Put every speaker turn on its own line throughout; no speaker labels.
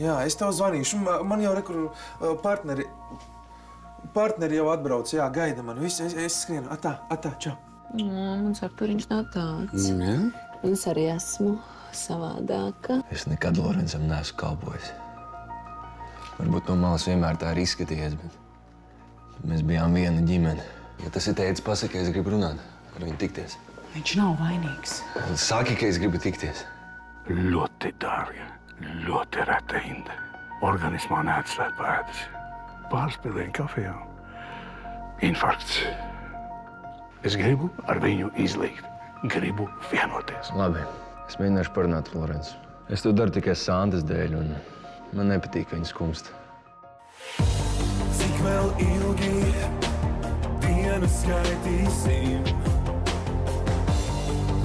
Jā, es tev zvanīšu. Man jau partneri jau atbrauc. Jā, gaida mani. Viss, es skrienu. Atā, čau.
Mans Arturiņš nav tāds.
Jā?
Es arī esmu savādāka.
Es nekad Lorencam neesmu kalpojis. Varbūt no malas vienmēr tā ir izskatījies, bet mēs bijām viena ģimene. Ja tas ir teicis, pasaka, es gribu runāt, ar viņu tikties.
Viņš nav vainīgs.
Saki, ka es gribu tikties.
Ļoti dārga, ļoti reta inde. Organismā neatslēp pēdas. Pārspēlēju kafijā. Infarkts. Es gribu ar viņu izlīgt. Gribu vienoties.
Labi, es mēģināšu parunāt ar Lorencu. Es to daru tikai Santas dēļ, un man nepatīk viņa skumst.
Cik vēl ilgi dienu skaitīsim?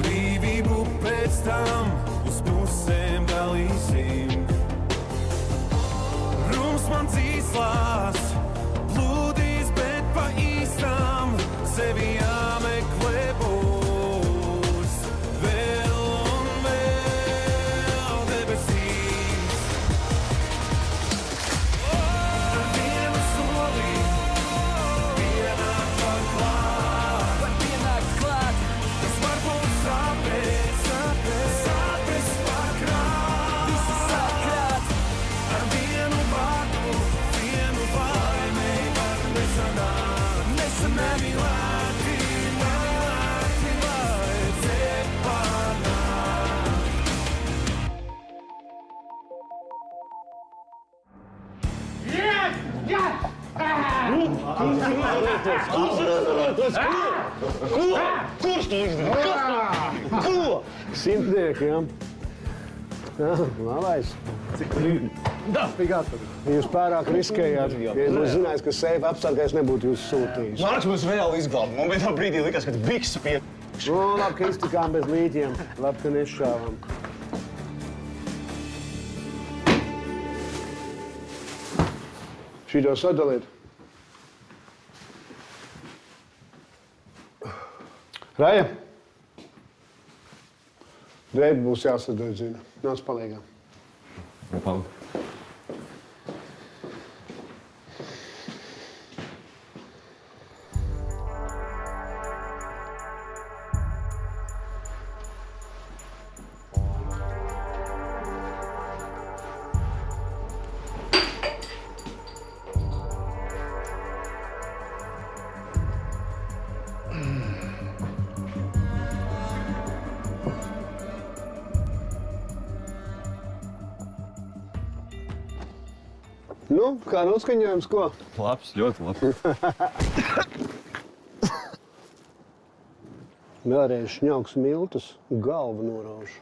Brīvību pēc tam uz pusēm dalīsim. Rums man dzīslās, plūdīs, bet pa īstām sevi jāmeklē būs. Vēl un vēl debesīs. Ar vienu soli pienāk var klāt. Tas varbūt sāpēs pakrāt. Ar vienu vārdu, vienu vaimei var nesanākt. Nemīlēti vajadzēja panākt.
Kurš to izdarīja? Ko?
Simtnieki, jā. Jā, labais.
Cik brīvi? Da!
Jūs pārāk riskējāt. Ja jūs zinājāt, ka seifa apsargājs nebūtu jūs sūtījis.
Mārks mums reāli izglāba. Man vienā brīdī likās, ka biksu pie...
Nu, labi, ka iztikām bez līķiem. Labi, ka nešāvam. Šito sadaliet. Raja. Drēbi būs jāsadedzina. Nāc palīgā.
Paldies.
Nu, kā noskaņojums, ko?
Labs, ļoti labs.
Vēlreiz šņauks miltus, galvu noraušu.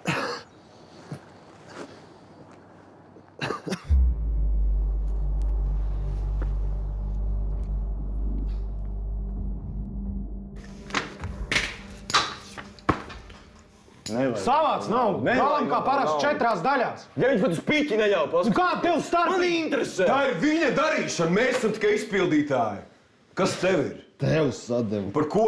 Savāds nav. Galam kā parasti 4 daļās.
Ja viņš pat uz piķi neļauj paskat.
Kā tev starp?
Man interesē!
Tā ir viņa darīšana. Mēs esam tikai izpildītāji. Kas tev ir?
Tev sadevu.
Par ko?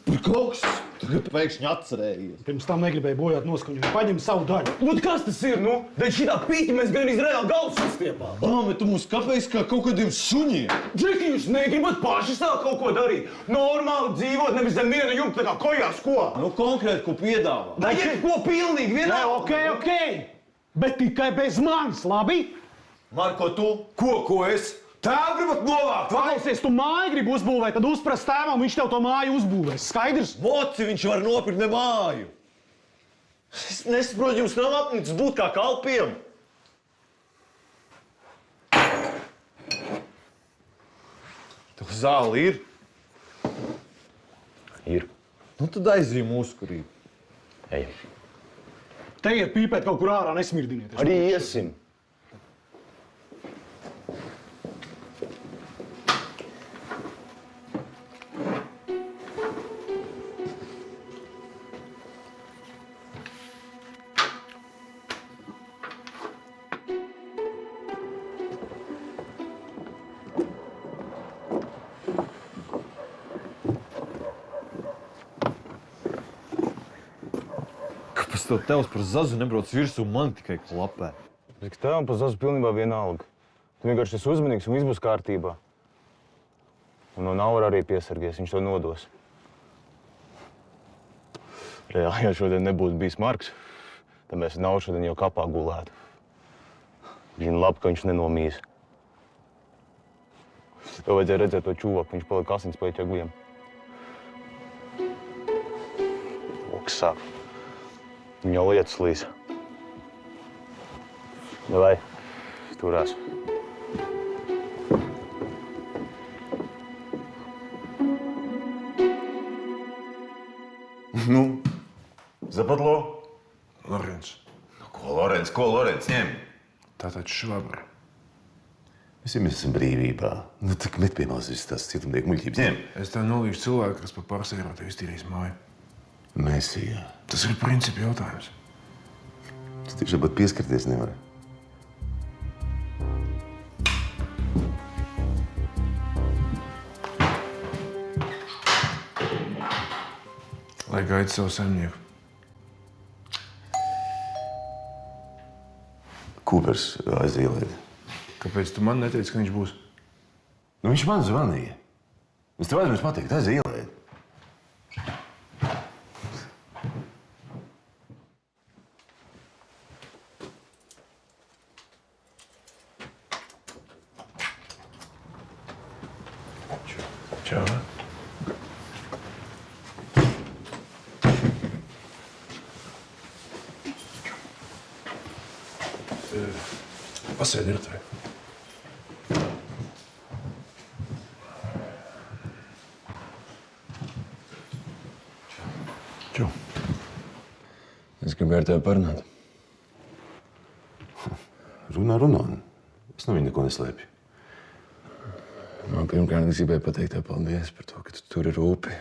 Par kaut kas, tagad pēkšņi atcerējies.
Pirms tam negribēju bojāt noskaņojumu. Paņem savu daļu.
Būt kas tas ir, nu? Dēļ šitā piķi mēs gan izreāli galvas sastiepām.
Bet tu mūs kāpēc kā kaut kādiem suņiem?
Džeki, jūs negribat paši sāk kaut ko darīt? Normāli dzīvot, nevis zem viena jumta tā kā kojās, ko?
Nu, konkrēti, ko piedāvā?
Da, ko pilnīgi vienā?
Ok. Bet tikai bez manis, labi?
Marko, tu?
Ko es? Tēvu gribat novākt, vai?
Klausies, tu māju gribi uzbūvēt, tad uzprast tēvam, viņš tev to māju uzbūvēs. Skaidrs?
Voci, viņš var nopirkt ne māju. Es nesaprotu, jums nav apnicis būt kā kalpiem. Tev zāli ir?
Ir.
Nu, tad aizvīm uzkurīt.
Ejam.
Te iet pīpēt kaut kur ārā, nesmirdinieties.
Arī iesim.
Kāpēc tev tevs par zazu nebrauc virsū, man tikai klapē?
Bet tēvam pa Zazu pilnībā vienalga. Tu vienkārši esi uzmanīgs un viss būs kārtībā. Un no Naura arī piesargies, viņš to nodos. Reāli, ja šodien nebūtu bijis Marks, tad mēs Nauru šodien jau kapā gulētu. Zinu labi, ka viņš nenomīs. Tev vajadzēja redzēt to čuvaku, viņš palika asinsplēķa agliem. Loks sāk. Viņa jau lietas līs. Davai, turās.
Nu, Zapatlo?
Lorenz,
Ko, Lorenz, ņem?
tātad švabra.
Visi mēs esam brīvībā. Nu, tak met pie malas viss tās cietumnieku muļķības. Ņem!
Es tev nolīšu cilvēku, kas par pāris eiro tev iztīrīs māju.
Mēsijā.
Tas ir principi jautājums.
Tu tiešām pat pieskarties nevari.
Lai gaida savu saimnieku.
Kūpers aizielēd.
Kāpēc tu man neteici, ka viņš būs?
Nu, viņš man zvanīja. Es tev aizmirsu pateikt, aizielēd.
Čau. Pasēdi virtuvē. Čau.
Es gribēju ar tevi parunāt.
Runā. Es no viņa neko neslēpju.
Man pirmkārt, es gribēju pateikt tev paldies par to, ka tu turi rūpi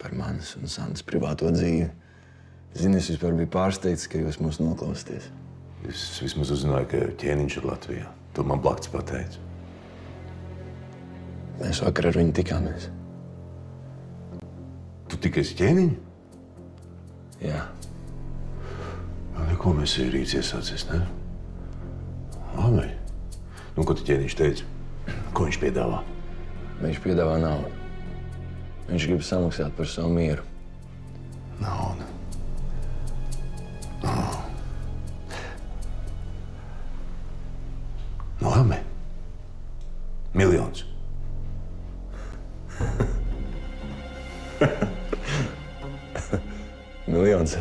par manis un Santas privāto dzīvi. Zini, es vispār biju pārsteigts, ka jūs mūs noklausties.
Es vismaz uzzināju, ka ķēniņš ir Latvijā. To man Blakts pateica.
Mēs vakar ar viņu tikāmies.
Tu tikies ķēniņu?
Jā.
Neko mēs ir rīts iesācies, ne? Labi. Nu, ko tu ķēniņš teica? Ko viņš piedāvā?
Viņš piedāvā naudu. Viņš grib samaksāt par savu mieru.
Nauda. Nu, labi. Miljons.
Miljons.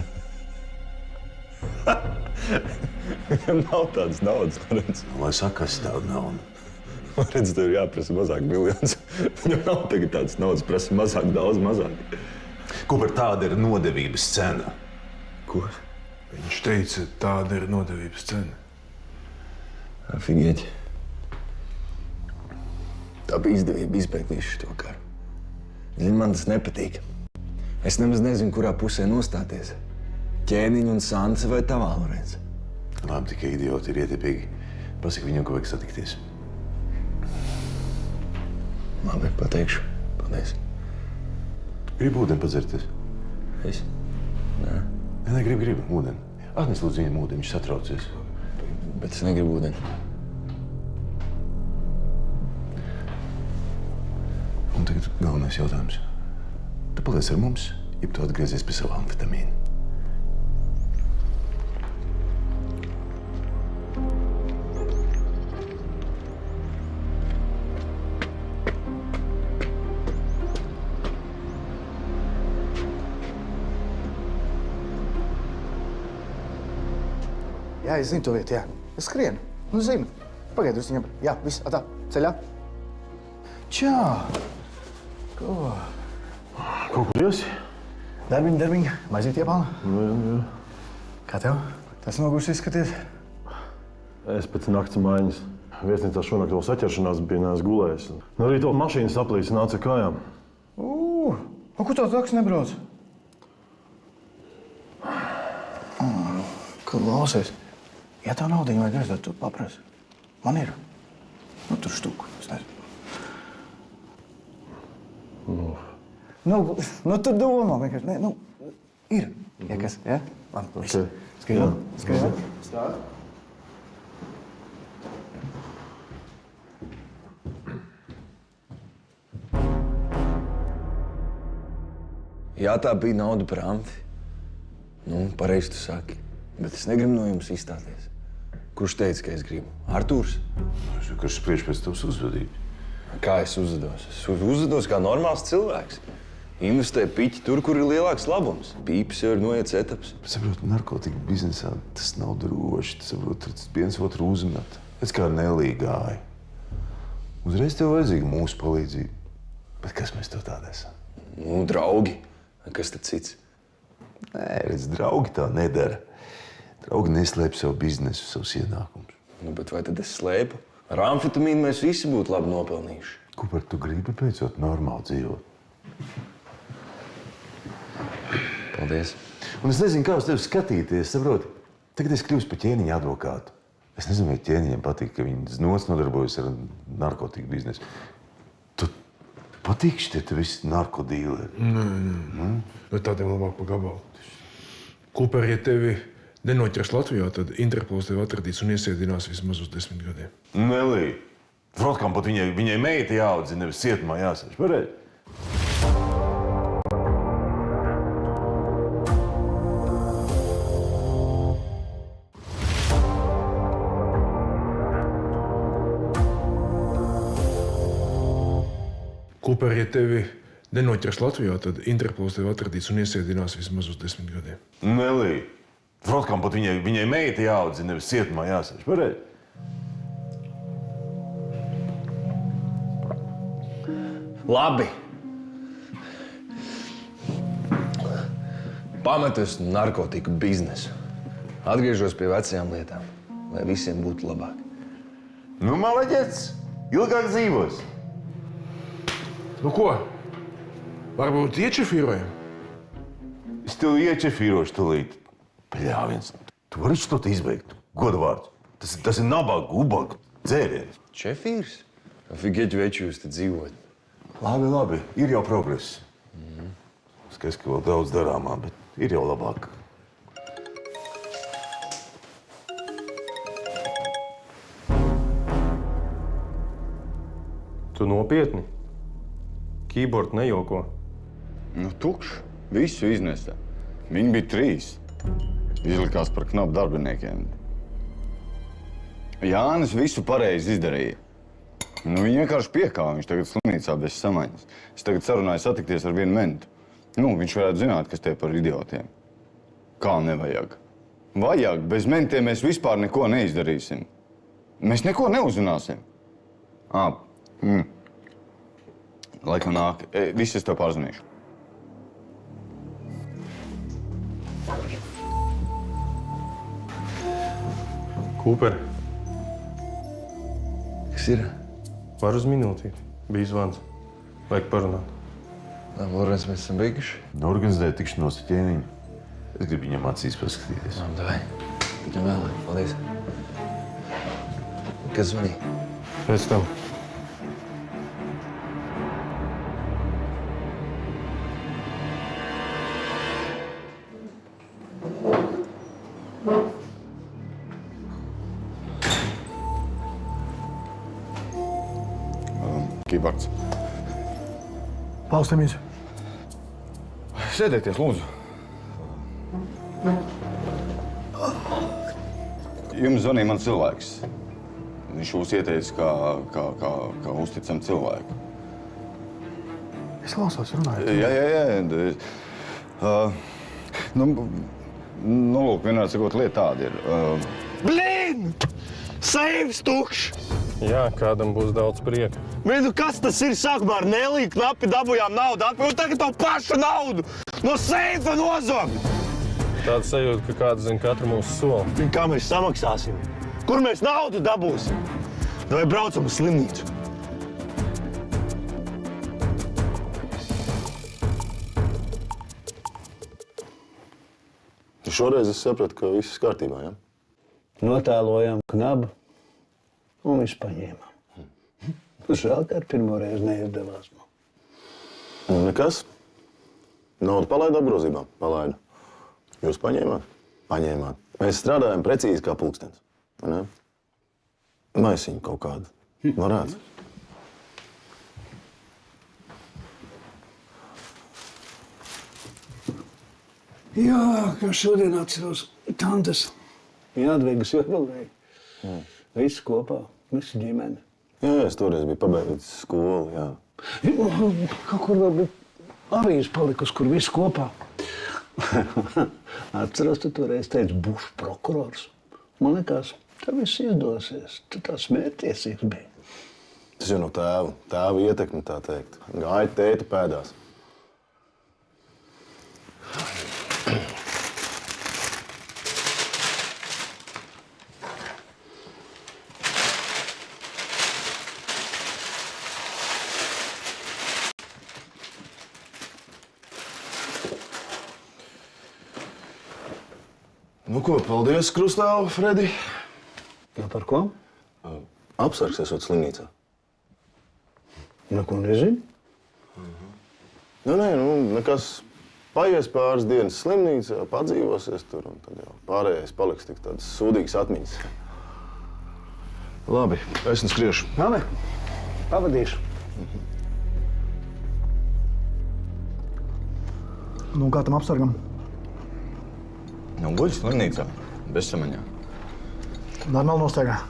Viņam nav tādas naudas, Lorenz.
Lai saka, kas tāda nauda?
Lorenz, tev ir jāprasa mazāk miljons. Viņam nav tagad tādas naudas, prasa mazāk, daudz mazāk.
Ko par tāda ir nodevības cena?
Ko?
Viņš teica, tāda ir nodevības cena.
Afigieķi. Tā bija izdevība izbeigt visu šo karu. Zini, man tas nepatīk. Es nemaz nezinu, kurā pusē nostāties. Ķēniņa un Sansa vai tavā, Lorenz?
Labi, tikai idioti ir ietipīgi. Pasaki viņam, ko vajag satikties.
Labi, pateikšu. Paldies.
Gribu ūdeni padzerties?
Es? Nē.
Nē, gribu ūdeni. Atnes lūdzu viņam ūdeni, viņš satraucies.
Bet es negribu ūdeni.
Un tagad galvenais jautājums. Tu paliec ar mums, ja tu atgriezies pie savu amfetamīnu?
Jā, es zinu to vietu, jā. Es skrienu. Nu, zinu. Pagaidu, es viņam... Jā, viss, tā, ceļā. Čau! Ko?
Kaut kur esi?
Darbiņa. Maizīt iepalna.
Jā.
Kā tev? Tas noguši izskaties?
Es pēc nakts maiņas. Viesnīcā šonakt vēl saķeršanās bija neesmu gulējis. No rīta vēl mašīna saplīsa nāca kājām.
Ko tev taks nebrauc? Klausies. Ja tev naudiņu vajag aizdot, tu paprasi. Man ir. Nu, tur štuku. Es nezinu. Nu, tu domā vienkārši. Ne, nu, ir. Ja kas, ja? Labi, viss. Skrienam. Stād.
Jā, tā bija nauda par amfi. Nu, pareizi tu saki. Bet es negribu no jums izstāties. Kurš teica, ka es gribu? Artūrs?
Kurš spriež pēc tavas uzvedības?
Kā es uzvedos? Es uzvedos kā normāls cilvēks. Investēju piķi tur, kur ir lielāks labums. Pīpes jau ir noiets etaps.
Saprotu, narkotika biznesā tas nav droši. Saprotu, tur viens otru uzmet. Pēc kā Nelī gāja. Uzreiz tev vajadzīga mūsu palīdzība. Bet kas mēs tev tādi esam?
Nu, draugi. Kas tad cits?
Nē, redz, draugi tā nedara. Draugi neslēp savu biznesu, savus ienākumus.
Nu, bet vai tad es slēpu? Ar amfetamīnu mēs visi būtu labi nopelnījuši.
Ko par tu gribi beidzot normāli dzīvot?
Paldies.
Un es nezinu, kā uz tevi skatīties, saproti? Tagad es kļūstu par ķēniņa advokātu. Es nezinu, vai ķēniņam patīk, ka viņi nodarbojas ar narkotiku biznesu. Tu patīk šitie te visi narkodīleri?
Nē. No tādiem labāk pa gabalu. Cooper, ja tevi nenoķers Latvijā, tad Interpols tevi atradīs un iesēdinās vismaz uz 10 gadiem.
Nelī. Frotkam pat viņai meita jāaudzina, nevis cietumā jāsēž. Pareizi?
Cooper, ja tevi nenoķers Latvijā, tad Interpols tevi atradīs un iesēdinās vismaz uz 10 gadiem.
Nelī. Frotkam pat viņai meita jāaudzina, nevis cietumā jāsēž. Pareizi?
Labi. Pametos narkotiku biznesu. Atgriežos pie vecajām lietām, lai visiem būtu labāk.
Nu, malaģets. Ilgāk dzīvos.
Nu ko? Varbūt iečefīrojam?
Es tev iečefīrošu tūlīt. Pļāviens. Tu vari šo te izbeigt. Goda vārds. Tas ir nabaga, ubaga dzēriens.
Čefīrs? Figēķi veči jūs te dzīvot.
Labi. Ir jau progress. Skaidrs, ka vēl daudz darāmā, bet ir jau labāk.
Tu nopietni? Keyboard nejoko.
Nu, tukšs. Visu iznesa. Viņi bija 3. Izlikās par knapu darbiniekiem. Jānis visu pareizi izdarīja. Nu, viņi vienkārši piekāva. Viņš tagad slimnīcā bez samaņas. Es tagad sarunāju satikties ar vienu mentu. Nu, viņš varētu zināt, kas te par idiotiem. Kā nevajag? Vajag. Bez mentiem mēs vispār neko neizdarīsim. Mēs neko neuzzināsim. Laikam nāk. Viss es tev pārzvanīšu.
Cooper,
Kas ir?
var uz minūti. Bija zvans. Vajag parunāt.
Lorenz, mēs esam beiguši.
Organizēt tikšanos ar ķēniņu. Es gribu viņam acīs paskatīties.
Davai. Tikai vēlāk. Paldies. Kas zvanīja?
Pēc tam.
Keyboards.
Palstamies.
Sēdieties, lūdzu. Jums zvanīja mans cilvēks. Viņš jūs ieteica kā uzticam cilvēku.
Es klausos, runāju.
Jā. Nu, lūk, vienmēr sakot, lieta tāda ir.
Blin! Seifs tukšs!
Jā, kādam būs daudz prieka.
Nu kas tas ir? Sākumā ar Nelī knapi dabūjām naudu atpakaļ, un tagad to pašu naudu no seifa nozog!
Tāda sajūta, ka kāds zina katru mūsu soli.
Un kā mēs samaksāsim? Kur mēs naudu dabūsim? Vai braucam uz slimnīcu?
Šoreiz es sapratu, ka viss kārtībā, ja?
Notēlojām knabu, un viņš paņēma. Žēl, ka ar pirmo reizi neizdevās.
Nekas. Naudu palaidu apgrozībā? Palaidu. Jūs paņēmāt? Paņēmāt. Mēs strādājam precīzi kā pulkstens. Vai ne? Maisiņu kaut kādu. Varētu.
Jā, kā šodien atceros tantes Jādvigas jubileju. Visi kopā, visi ģimene.
Jā, es toreiz biju pabeidzis skolu, jā.
Kaut kur vēl bija avīze palikusi, kur visi kopā. Atceros, tu toreiz teici, būšu prokurors. Man likās, tev viss izdosies. Tu tā smērtiesīgs biji.
Tas jau no tēva ietekme, tā teikt. Gāja tēta pēdās. Nu ko, paldies, krustāvu, Fredi.
Jā, par ko?
Apsargs esot slimnīcā.
Neko nezinu.
Nē, nekas. Paies pāris dienas slimnīcā, padzīvosies tur, un tad jau pārējais paliks tik tādas sūdīgas atmiņas. Labi, es skriešu.
Labi, pavadīšu.
Nu, kā tam apsargam?
Nu, guļ slimnīcā, bezsamaņā.
Normāli nostaigā.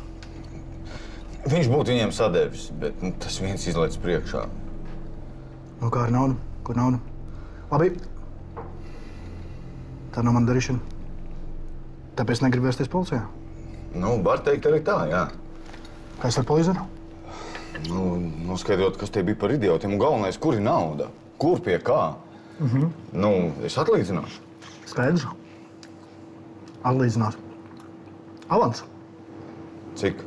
Viņš būtu viņiem sadēvis, bet tas viens izlaiž priekšā.
Nu, kā ar naudu? Kur naudu? Labi. Tā nav mana darīšana. Tāpēc negribu vērsties policijā.
Nu, var teikt arī tā, jā.
Kā es varu palīdzēt?
Nu, noskaidrot, kas tie bija par idiotiem, un galvenais, kur ir nauda? Kur pie kā? Nu, es atlīdzināšu.
Skaidrs. Atlīdzināt. Avans.
Cik?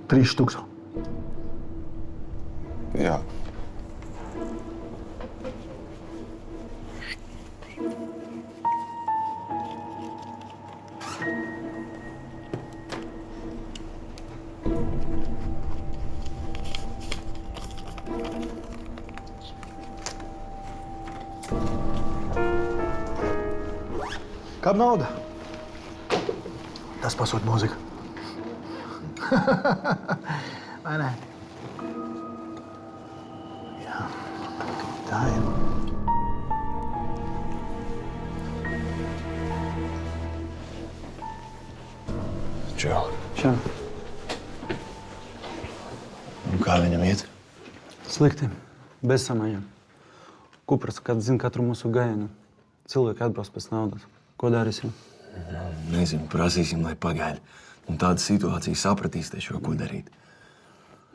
3000.
Jā.
Kam nauda? Tas pasūt mūziku. Vai ne? Jā, tā ir.
Čau.
Čau.
Un kā viņam iet?
Slikti. Bez samaņām. Kupras, kad zina katru mūsu gājienu. Cilvēki atbrauc pēc naudas. Ko darīsim?
Nezinu, prasīsim, lai pagaida. Un tāda situācija sapratīs taču, ko darīt.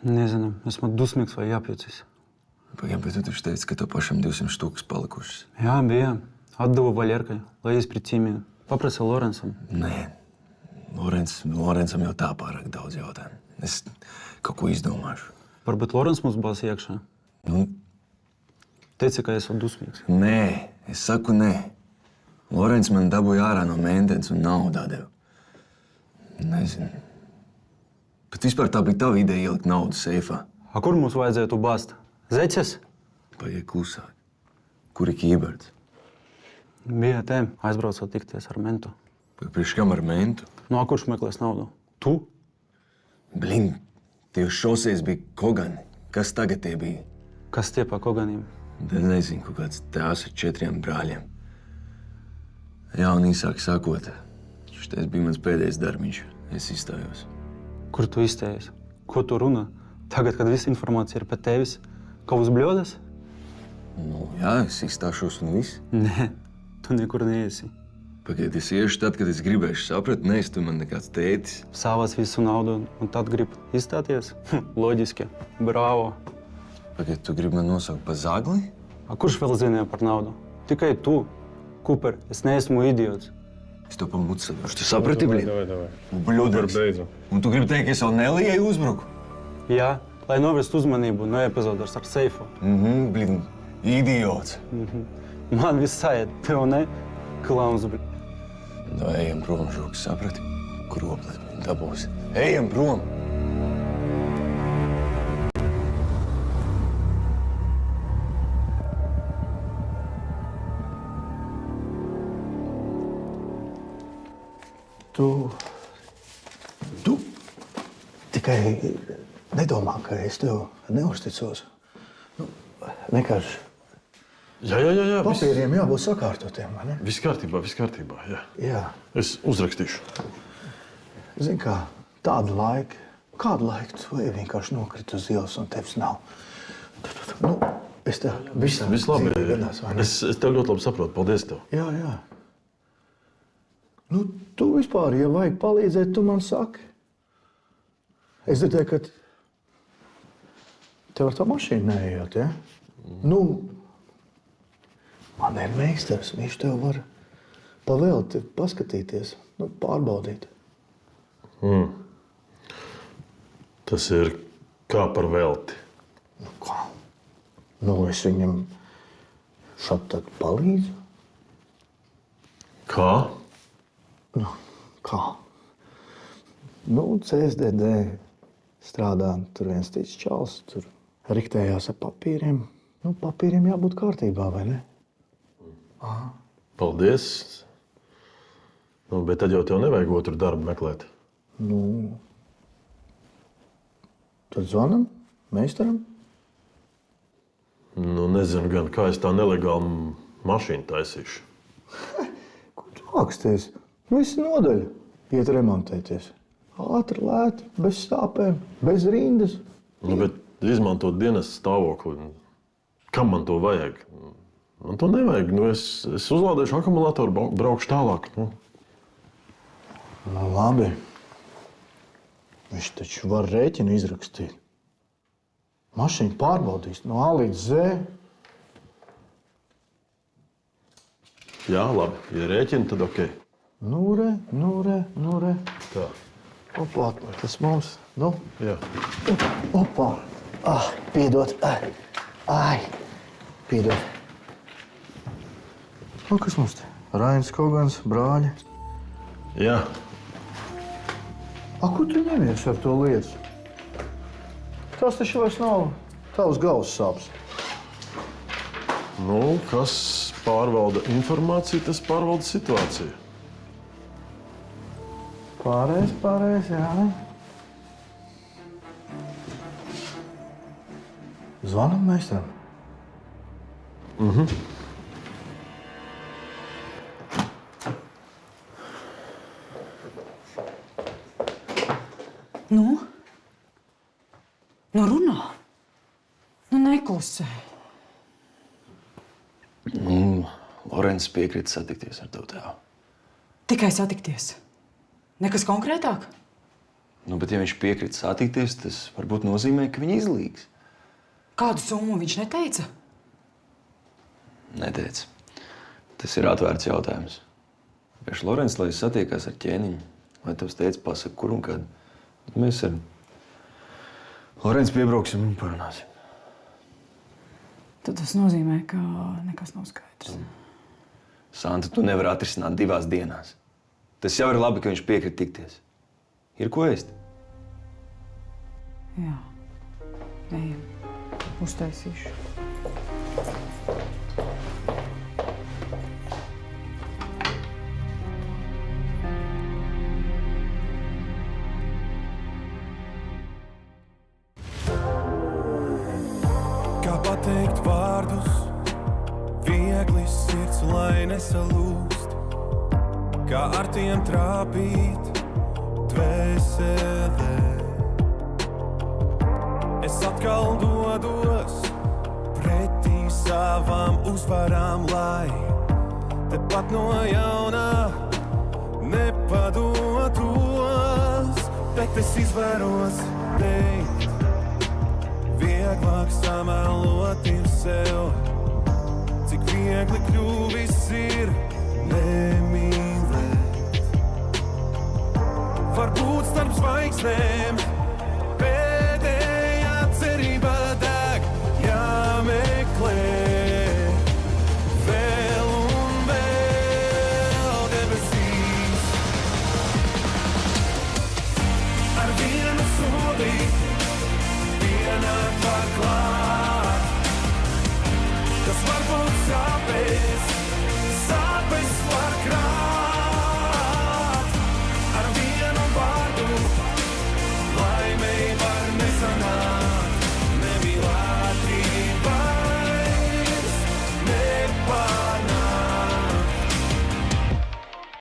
Nezinu, esmu dusmīgs vai jāpiecis.
Pagaid, bet tu taču teici, ka tev pašam 200 štukas palikušas.
Jā, bija. Atdevu Vaļerkai, lai izprit ķīmiju. Paprasa Lorensam.
Nē, Lorensam jau tā pārāk daudz jautājumu. Es kaut ko izdomāšu.
Varbūt Lorens mums būs iekšā.
Nu,
Teici, ka esmu dusmīgs.
nē, es saku nē. Lorents man dabūja ārā no mēntens un naudu deva. Nezinu. Bet vispār tā bija tava ideja ielikt naudu seifā.
A kur mums vajadzētu bāzt? Zeķes?
Paiet klusāk. Kur ir Kīberts?
Bija te, aizbraucot tikties ar mentu.
Priekš kam ar mentu?
Nu, a kurš meklēs naudu? Tu?
Blin, tie uz šoseis bija kogani. Kas tagad tie bija?
Kas tie pa koganiem?
Tad nezinu, kaut kāds tēvs ar 4 brāļiem. Jā, un īsāk sakot, šitais bija mans pēdējais darbiņš. Es izstājos.
Kur tu izstājies? Ko tu runā? Tagad, kad visa informācija ir pie tevis, kā uz bļodas?
Nu, jā, es izstāšos un viss.
Nē, tu nekur neiesi.
Pagaid, es iešu tad, kad es gribēšu saprat, neesi tu man nekāds tētis.
Savas visu naudu un tad grib izstāties? Loģiski. Bravo.
Pagaid, tu gribi man nosaukt pa zagli?
A kurš vēl zināja par naudu? Tikai tu. Kuper, es neesmu idiots.
Es to pa muti sadošu. Tu saprati, blin?
Davai.
Bļudaks.
Beidzam.
Un tu gribi teikt, ka es vēl Nelijai uzbruku?
Jā, lai novērstu uzmanību no epizodes ar seifu.
Blin, idiots.
Man viss aiet, tev ne? Klauns, blin.
Nu, ejam prom, žoks, saprati? Kroplis, blin, dabūs. Ejam prom!
Tu tikai nedomā, ka es tev neusticos. Vienkārši
Jā.
Papīriem jābūt sakārtotiem, vai ne?
Viss kārtībā, jā.
Jā.
Es uzrakstīšu.
Zini kā, kādu laiku tu ej vienkārši nokriti uz ielas un tevis nav. Nu, es tev
Viss labi.
dzīvē gadās, vai ne?
Es tev ļoti labi saprotu. Paldies tev.
Jā. Nu, tu vispār, ja vajag palīdzēt, tu man saki. Es dzirdēju, ka tev ar tā mašīnu neejot, ja? Nu, man ir meistars, viņš tev var pavēlti paskatīties, pārbaudīt.
Tas ir kā par velti.
Nu, kā? Nu, es viņam šad tad palīdzu.
Kā?
Nu, kā? Nu, CSDD strādā, tur viens tic čals, tur riktējās ar papīriem. Nu, papīriem jābūt kārtībā, vai ne?
Paldies. Nu, bet tad jau tev nevajag otru darbu meklēt.
Nu, tad zvanam meistaram.
Nu, nezinu gan, kā es tā nelegāli mašīnu taisīšu.
Ko tu āksties? Visi nodaļa iet remontēties. Ātri, lēti, bez sāpēm, bez rindas.
Nu, bet izmantot dienas stāvokli. Kam man to vajag? Man to nevajag. Nu, es uzlādēšu akumulātoru, braukšu tālāk. Nu.
Nu, labi. Viņš taču var rēķinu izrakstīt. Mašīnu pārbaudīs no A līdz Z.
Jā, labi. Ja rēķina, tad ok.
Nu re.
Tā.
Opā, tas mums. Nu,
Jā.
opā. Piedod. Ai, piedod. Nu, kas mums te? Rainis Kogans, brāļi.
Jā.
Ko tu ņemies ar to lietu? Tas taču vairs nav tavs galvas sāpes.
Nu, kas pārvalda informāciju, tas pārvalda situāciju.
Pārējais, jā. Zvanam meistaram.
Nu runā. Nu neklusē.
Lorenz piekrita satikties ar tavu tēvu.
Tikai satikties. Nekas konkrētāk?
Nu, bet ja viņš piekrita satikties, tas varbūt nozīmē, ka viņi izlīgs.
Kādu summu viņš neteica?
Neteica. Tas ir atvērts jautājums. Vienkārši Lorenz, lai satiekās ar ķēniņu, lai tavs teica pasaka, kur un kad. Mēs ar Lorenz piebrauksim un parunāsim.
Tad tas nozīmē, ka nekas nav skaidrs.
Santa, tu nevari atrisināt 2 dienās. Tas jau ir labi, ka viņš piekrita tikties. Ir ko ēst?
Jā. Ejam. Uztaisīšu.
Kā pateikt vārdus, viegli sirds, lai nesalūst, kā ar tiem trāpīt dvēselē. Es atkal dodos pretī savām uzvarām, lai tepat no jauna nepadotos, bet es izvēros teikt. Vieglāk sameloties sev, cik viegli kļuvis ir nemīlēt. Varbūt starp zvaigznēm pēdējā cerība deg, jāmeklē vēl un vēl debesīs. Ar vienu soli pienāk pārklāt.